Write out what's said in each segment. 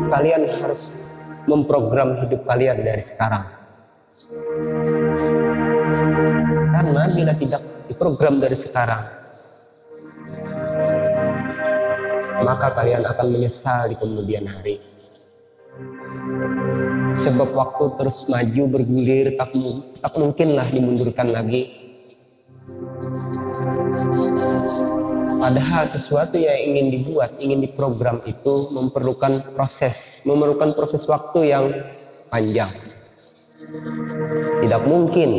kalian harus memprogram hidup kalian dari sekarang. Karena bila tidak diprogram dari sekarang, maka kalian akan menyesal di kemudian hari. Sebab waktu terus maju bergulir, tak mungkinlah dimundurkan lagi. Padahal sesuatu yang ingin dibuat, ingin diprogram itu memerlukan proses waktu yang panjang. Tidak mungkin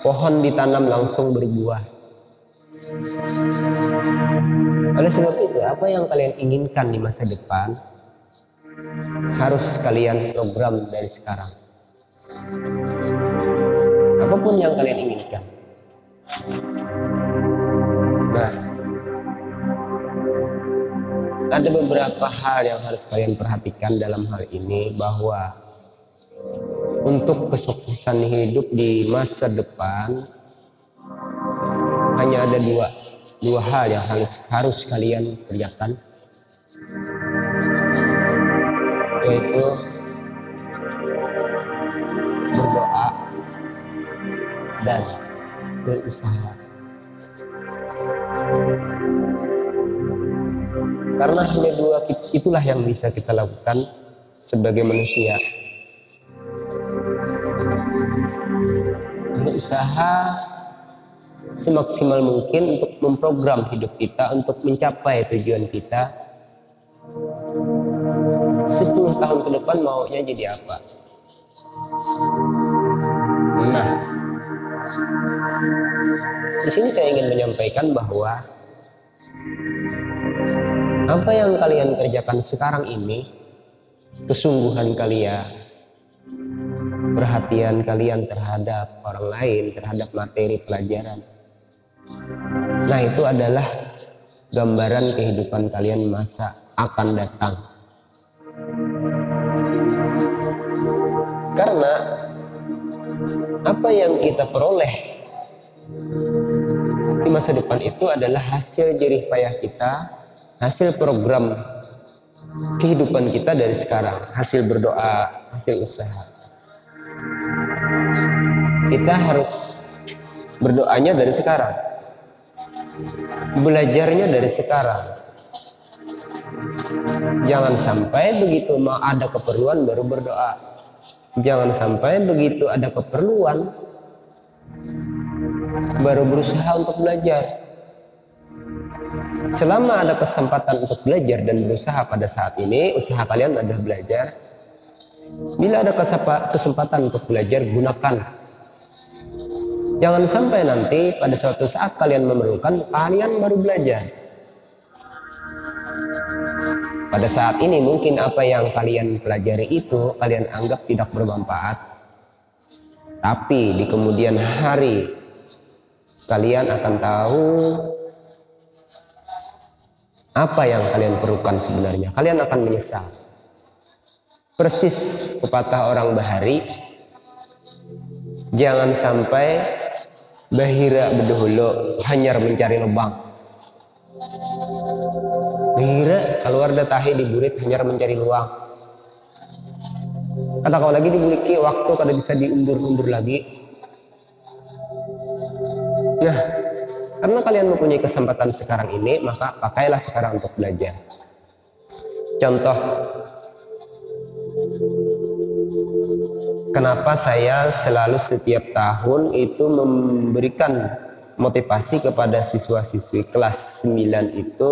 pohon ditanam langsung berbuah. Oleh sebab itu, apa yang kalian inginkan di masa depan harus kalian program dari sekarang. Apapun yang kalian inginkan. Nah, ada beberapa hal yang harus kalian perhatikan dalam hal ini, bahwa untuk kesuksesan hidup di masa depan hanya ada dua hal yang harus kalian kerjakan, yaitu berdoa dan berusaha. Karena hanya dua itulah yang bisa kita lakukan sebagai manusia. Berusaha semaksimal mungkin untuk memprogram hidup kita untuk mencapai tujuan kita. 10 tahun ke depan maunya jadi apa? Nah, di sini saya ingin menyampaikan bahwa apa yang kalian kerjakan sekarang ini, kesungguhan kalian, perhatian kalian terhadap orang lain, terhadap materi pelajaran, nah itu adalah gambaran kehidupan kalian masa akan datang. Karena apa yang kita peroleh di masa depan itu adalah hasil jerih payah kita, hasil program kehidupan kita dari sekarang, hasil berdoa, hasil usaha. Kita harus berdoanya dari sekarang, belajarnya dari sekarang. Jangan sampai begitu mau ada keperluan baru berdoa. Jangan sampai begitu ada keperluan baru berusaha untuk belajar. Selama ada kesempatan untuk belajar dan berusaha pada saat ini, usaha kalian adalah belajar. Bila ada kesempatan untuk belajar, gunakan. Jangan sampai nanti pada suatu saat kalian memerlukan, kalian baru belajar. Pada saat ini mungkin apa yang kalian pelajari itu kalian anggap tidak bermanfaat. Tapi di kemudian hari kalian akan tahu apa yang kalian perlukan sebenarnya. Kalian akan menyesal. Persis pepatah orang Bahari, jangan sampai bahira bedahulu hanyar mencari lubang. Bahira keluar datahi diburit hanyar mencari luang. Kata kau lagi dibuliki waktu kada bisa diundur-undur lagi. Nah, karena kalian mempunyai kesempatan sekarang ini, maka pakailah sekarang untuk belajar. Contoh, kenapa saya selalu setiap tahun itu memberikan motivasi kepada siswa-siswi kelas 9 itu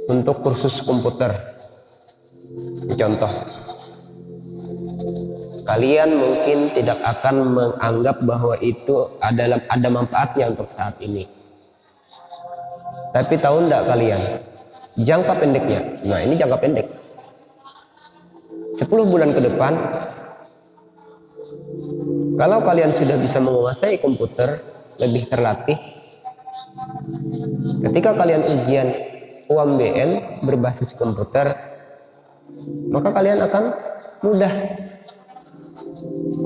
untuk kursus komputer. Contoh, kalian mungkin tidak akan menganggap bahwa itu ada manfaatnya untuk saat ini. Tapi tahu enggak kalian, jangka pendeknya, nah ini jangka pendek, 10 bulan ke depan, kalau kalian sudah bisa menguasai komputer, lebih terlatih, ketika kalian ujian UMBN berbasis komputer, maka kalian akan mudah.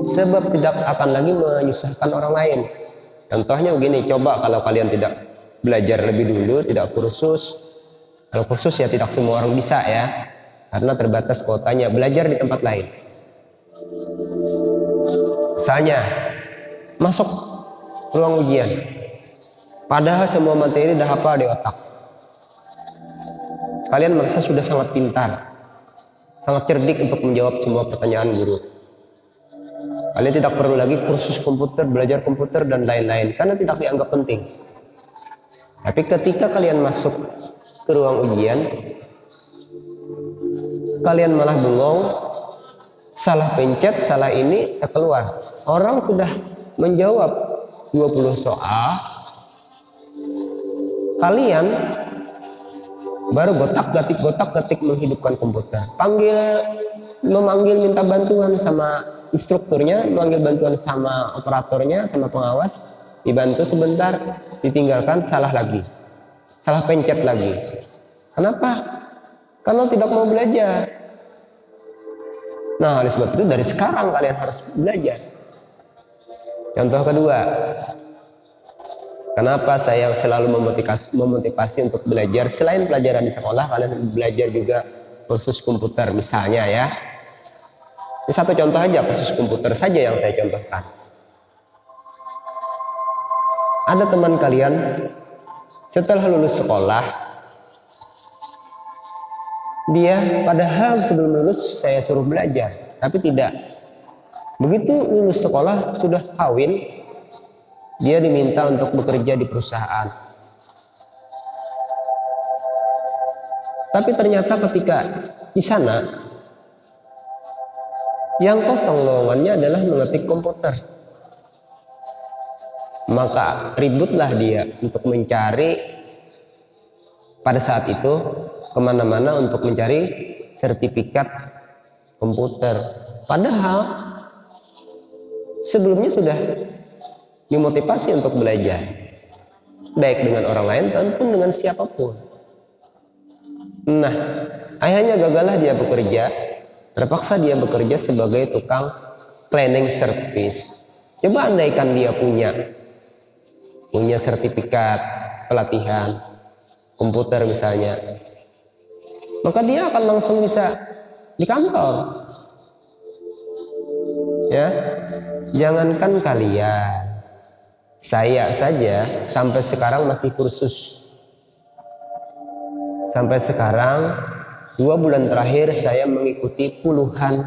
Sebab tidak akan lagi menyusahkan orang lain. Contohnya begini, coba kalau kalian tidak belajar lebih dulu, tidak kursus, Kalau kursus ya tidak semua orang bisa ya, karena terbatas kuotanya. Belajar di tempat lain. Misalnya masuk ruang ujian, padahal semua materi udah hafal di otak. Kalian merasa sudah sangat pintar, sangat cerdik untuk menjawab semua pertanyaan guru. Kalian tidak perlu lagi kursus komputer, belajar komputer dan lain-lain, karena tidak dianggap penting. Tapi ketika kalian masuk ke ruang ujian, kalian malah bengong, salah pencet, salah ini, tak keluar. Orang sudah menjawab 20 soal, kalian baru gotak-gatik menghidupkan komputer. Memanggil minta bantuan sama instrukturnya, memanggil bantuan sama operatornya, sama pengawas, dibantu sebentar, ditinggalkan, salah lagi. Salah pencet lagi. Kenapa? Karena tidak mau belajar. Nah, oleh sebab itu dari sekarang kalian harus belajar. Contoh kedua, kenapa saya selalu memotivasi untuk belajar? Selain pelajaran di sekolah, kalian belajar juga kursus komputer misalnya ya. Ini satu contoh aja, kursus komputer saja yang saya contohkan. Ada teman kalian setelah lulus sekolah, dia padahal sebelum lulus saya suruh belajar, tapi tidak. Begitu lulus sekolah sudah kawin, dia diminta untuk bekerja di perusahaan. Tapi ternyata ketika di sana, yang kosong lowongannya adalah mengetik komputer. Maka ributlah dia untuk mencari pada saat itu kemana-mana untuk mencari sertifikat komputer. Padahal sebelumnya sudah dimotivasi untuk belajar, baik dengan orang lain ataupun dengan siapapun. Nah, akhirnya gagallah dia bekerja, terpaksa dia bekerja sebagai tukang cleaning service. Coba andaikan dia punya sertifikat pelatihan komputer misalnya, maka dia akan langsung bisa di kantor. Ya, jangankan kalian, saya saja sampai sekarang masih kursus. Sampai sekarang 2 bulan terakhir saya mengikuti puluhan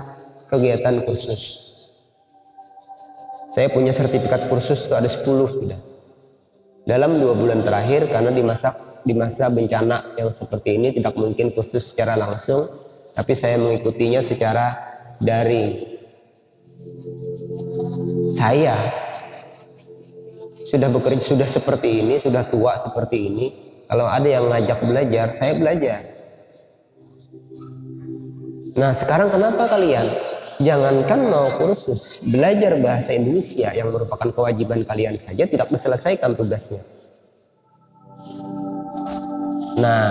kegiatan kursus. Saya punya sertifikat kursus itu ada 10 sudah. Dalam 2 bulan terakhir, karena di masa bencana yang seperti ini tidak mungkin kursus secara langsung, tapi saya mengikutinya secara daring. Saya sudah bekerja, sudah seperti ini, sudah tua seperti ini. Kalau ada yang ngajak belajar, saya belajar. Nah, sekarang kenapa kalian jangankan mau kursus, belajar bahasa Indonesia yang merupakan kewajiban kalian saja tidak diselesaikan tugasnya. Nah,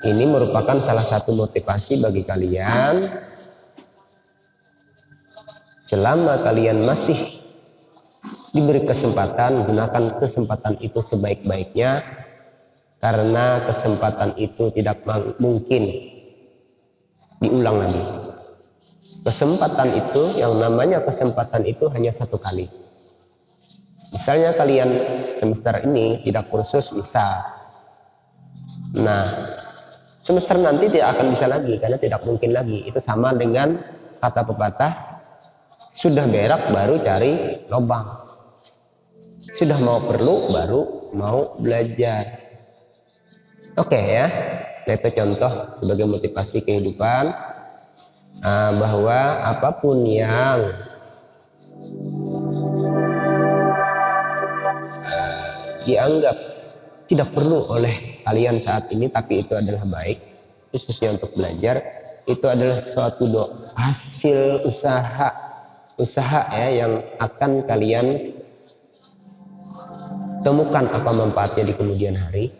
ini merupakan salah satu motivasi bagi kalian. Selama kalian masih diberi kesempatan, gunakan kesempatan itu sebaik-baiknya, karena kesempatan itu tidak mungkin diulang lagi. Kesempatan itu, yang namanya kesempatan itu hanya satu kali. Misalnya kalian semester ini tidak kursus, misal, nah semester nanti tidak akan bisa lagi, karena tidak mungkin lagi. Itu sama dengan kata pepatah, sudah berak baru cari lobang, sudah mau perlu baru mau belajar. Oke ya, itu contoh sebagai motivasi kehidupan, bahwa apapun yang dianggap tidak perlu oleh kalian saat ini, tapi itu adalah baik, khususnya untuk belajar, itu adalah suatu hasil usaha ya, yang akan kalian temukan apa manfaatnya di kemudian hari.